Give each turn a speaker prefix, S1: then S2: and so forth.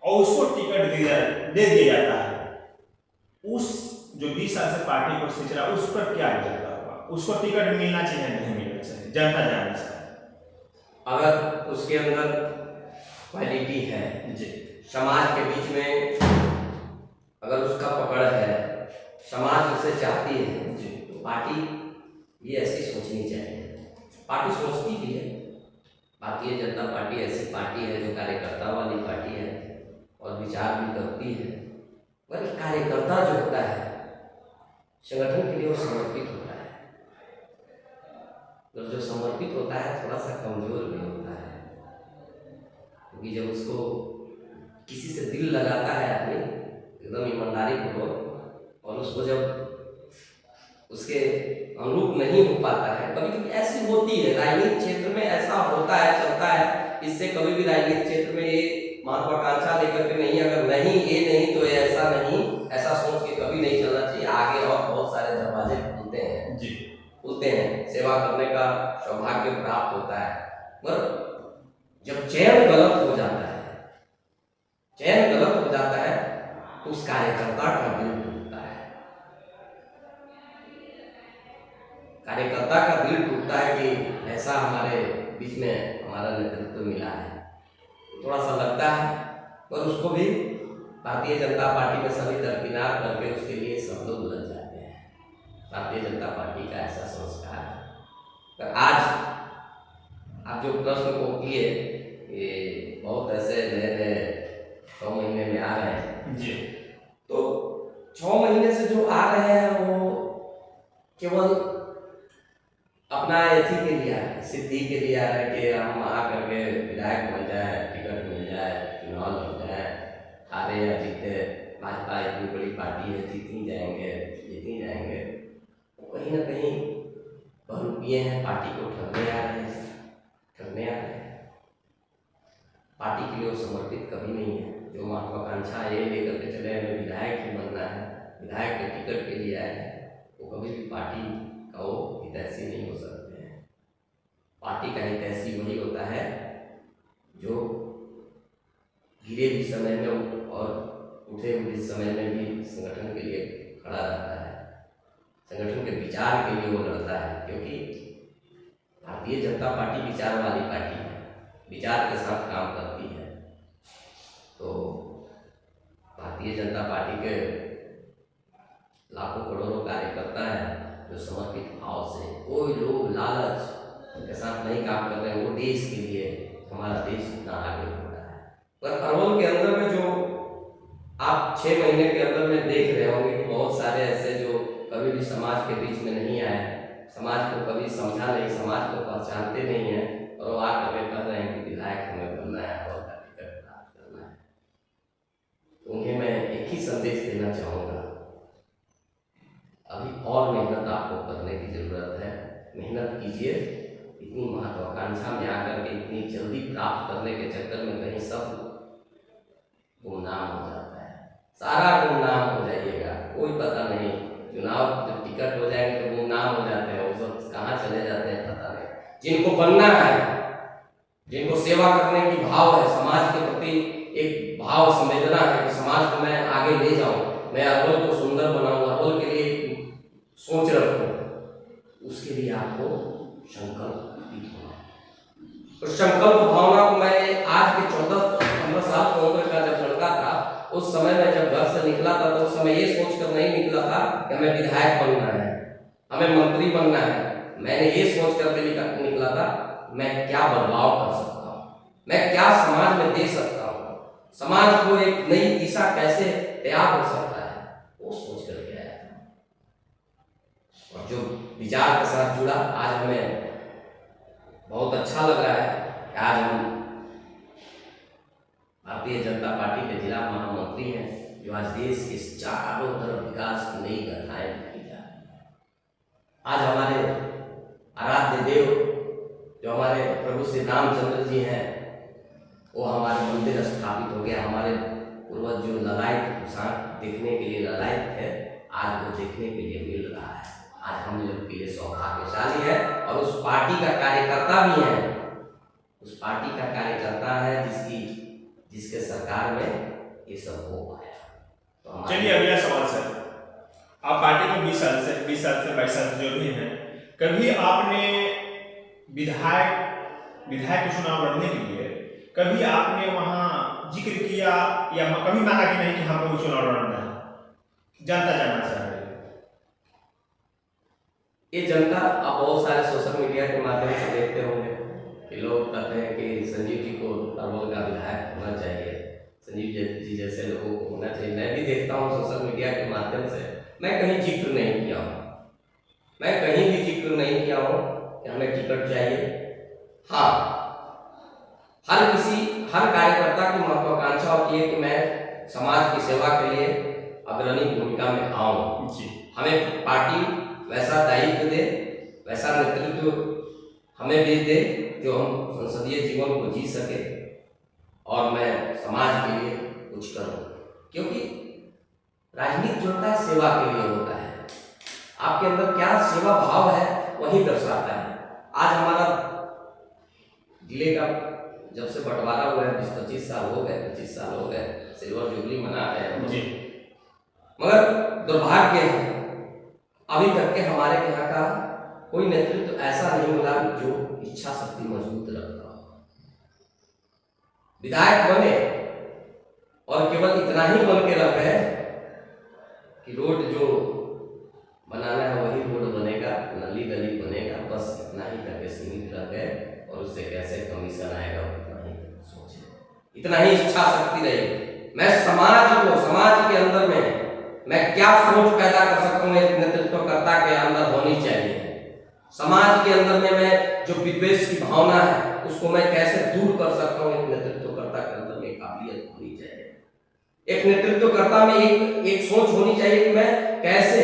S1: और उसको टिकट दे दिया जाता है, उस जो 20 साल से पार्टी को खींच रहा है उस पर क्या गुजरता होगा? उसको टिकट मिलना चाहिए नहीं मिलना चाहिए, जनता जानना चाहिए।
S2: अगर उसके अंदर क्वालिटी है
S1: जी,
S2: समाज के बीच में, अगर उसका पकड़ है, समाज उसे चाहती है
S1: जी,
S2: तो पार्टी ये ऐसी सोचनी चाहिए। पार्टी सोचती भी है। भारतीय जनता पार्टी ऐसी पार्टी है जो कार्यकर्ता वाली पार्टी है और विचार भी करती है। पर कार्यकर्ता जो होता है संगठन के लिए वो समर्पित होता है, और जो समर्पित होता है थोड़ा सा कमजोर भी होता है, क्योंकि जब उसको किसी से दिल लगाता है आदमी एकदम ईमानदारी पूर्वक, और उसको जब उसके अनुरूप नहीं हो पाता है, कभी कभी ऐसी होती है राजनीतिक क्षेत्र में, ऐसा होता है, चलता है। इससे कभी भी राजनीतिक क्षेत्र में ये महत्वाकांक्षा लेकर के नहीं, अगर नहीं ये नहीं तो ये ऐसा नहीं, ऐसा सोच के कभी नहीं चलना चाहिए। आगे और बहुत सारे दरवाजे खुलते हैं
S1: जी,
S2: खुलते हैं, सेवा करने का सौभाग्य प्राप्त होता है। पर जब चयन गलत हो जाता है, चयन गलत हो जाता है तो उस कार्यकर्ता का दिल टूटता है। कार्यकर्ता का दिल टूटता है कि ऐसा हमारे बीच में हमारा नेतृत्व मिला है, थोड़ा सा लगता है। पर उसको भी भारतीय जनता पार्टी में सभी दरकिनार करके उसके लिए सब लोग लग जाते हैं। भारतीय जनता पार्टी का ऐसा संस्कार है। पर आज आप जो प्रश्न को किए, ये बहुत ऐसे नए नए 6 महीने में आ रहे हैं
S1: जी,
S2: तो 6 महीने से जो आ रहे हैं वो केवल अपना एथी के लिए आ रहे हैं, सिद्धि के लिए आ रहे हैं कि हम आ करके विधायक बन जाए, टिकट मिल जाए, चुनाव लड़ जाए, हारे या जीते, भाजपा इतनी बड़ी पार्टी है, जीती जाएंगे। वो कहीं ना कहीं बहुरूपिये हैं, पार्टी को ठगने आ रहे हैं। पार्टी के लिए वो समर्पित कभी नहीं है। जो महत्वाकांक्षा ये लेकर के चले हमें विधायक ही बनना है, विधायक के टिकट के लिए आए हैं, वो कभी भी पार्टी का वो हितैषी नहीं हो सकते हैं। पार्टी का हितैषी वही होता है जो गिरे भी समय में और उठे हुए समय में भी संगठन के लिए खड़ा रहता है, संगठन के विचार के लिए वो लड़ता है। क्योंकि भारतीय जनता पार्टी विचार वाली पार्टी है, विचार के साथ काम करती है। तो भारतीय जनता पार्टी के लाखों करोड़ों कार्यकर्ता हैं जो समर्पित भाव से, कोई लोग लालच के साथ नहीं काम कर रहे हैं। वो देश के लिए, हमारा देश इतना आगे बढ़ रहा है। पर अरवल के अंदर में जो आप 6 महीने के अंदर में देख रहे होंगे कि बहुत सारे ऐसे जो कभी भी समाज के बीच में नहीं आए, समाज को कभी समझा नहीं, समाज को पहचानते नहीं है, और वो आकर कर रहे हैं कि विधायक हमें बनना है और का टिकट प्राप्त करना है। तो उन्हें मैं एक ही संदेश देना चाहूँगा, अभी और मेहनत आपको करने की जरूरत है। मेहनत कीजिए। इतनी महत्वाकांक्षा में आकर के इतनी जल्दी प्राप्त करने के चक्कर में कहीं सब गुमनाम हो जाता है, सारा गुमनाम हो जाइएगा, कोई पता नहीं। चुनाव जब टिकट हो जाएंगे तो गुमनाम हो जाते हैं, वो सब कहाँ चले जाते हैं पता नहीं। जिनको बनना है, जिनको सेवा करने की भाव है, समाज के प्रति एक भाव संवेदना है कि समाज को मैं आगे ले जाऊं, मैं अरवल को सुंदर बनाऊं, अरवल के लिए सोच रखूं, उसके लिए आपको संकल्प होना है। उस संकल्प भावना को मैं आज के 14-15 साल की उम्र का जब लड़का था, उस समय में जब घर से निकला था तो उस समय ये सोचकर नहीं निकला था कि हमें विधायक बनना है, हमें मंत्री बनना है। मैंने ये सोच कर निकला था मैं क्या बदलाव कर सकता हूँ, मैं क्या समाज में दे सकता हूँ, समाज को एक नई दिशा कैसे तैयार हो सकता है, वो सोच करके आया था। और जो विचार के साथ जुड़ा, आज हमें बहुत अच्छा लग रहा है कि आज हम भारतीय जनता पार्टी के जिला महामंत्री हैं, जो आज देश के चारों तरफ विकास की नई घटनाएं की जा रही है। आज हमारे आराध्य देव जो हमारे प्रभु श्री रामचंद्र जी हैं, वो हमारे मंदिर स्थापित हो गया। हमारे पूर्वज जो ललायत पोशाक देखने के लिए ललायत थे, आज वो देखने के लिए मिल रहा है। आज हम लोग के लिए सौभाग्यशाली है, और उस पार्टी का कार्यकर्ता भी है, उस पार्टी का कार्यकर्ता है जिसके सरकार में ये सब हो पाया। तो
S1: चलिए अगला सवाल सर, आप पार्टी में 20 साल से 22 साल से जो भी हैं, कभी आपने विधायक के चुनाव लड़ने के लिए कभी आपने वहां जिक्र किया या कभी माना कि नहीं कि हमको चुनाव लड़ना है, जनता जानना चाह रही है?
S2: ये जनता आप बहुत सारे सोशल मीडिया के माध्यम से देखते होंगे कि लोग कहते हैं कि संजीव जी को अरवल का विधायक होना चाहिए, संजीव जी जैसे लोगों को होना चाहिए। मैं भी देखता हूँ सोशल मीडिया के माध्यम से, मैं कहीं जिक्र नहीं किया हूँ, मैं कहीं भी जिक्र नहीं किया हूँ कि हमें टिकट चाहिए। हाँ, हर कार्यकर्ता की महत्वाकांक्षा होती है कि मैं समाज की सेवा के लिए अग्रणी भूमिका में आऊँ। हमें पार्टी वैसा दायित्व दे, वैसा नेतृत्व हमें भी दे जो हम संसदीय जीवन को जी सके और मैं समाज के लिए कुछ करूँ, क्योंकि राजनीति जो होता है सेवा के लिए होता है। आपके अंदर क्या सेवा भाव है वही दर्शाता है। आज हमारा जिले का जब से बंटवारा हुआ है 20-25 साल हो गए, 25 साल हो गए, सिल्वर जुबली मना रहे हैं जी। मगर दुर्भाग्य है अभी तक के हमारे यहाँ का कोई नेतृत्व ऐसा नहीं मिला जो इच्छा शक्ति मजबूत रखता हो। विधायक बने और केवल इतना ही बोल के रह गए कि रोड जो बनाना है वही रोड बनेगा, नली गली बनेगा, बस इतना ही करके सीमित रह गए और उससे कैसे कमीशन आएगा उतना ही सोचे, इतना ही इच्छा शक्ति रही। मैं समाज के अंदर में मैं क्या सोच पैदा कर सकता हूँ एक नेतृत्वकर्ता के अंदर होनी चाहिए। समाज के अंदर में मैं जो विद्वेष की भावना है उसको मैं कैसे दूर कर सकता हूँ, एक नेतृत्वकर्ता के अंदर में काबिलियत होनी चाहिए। एक नेतृत्वकर्ता में एक सोच होनी चाहिए कि मैं कैसे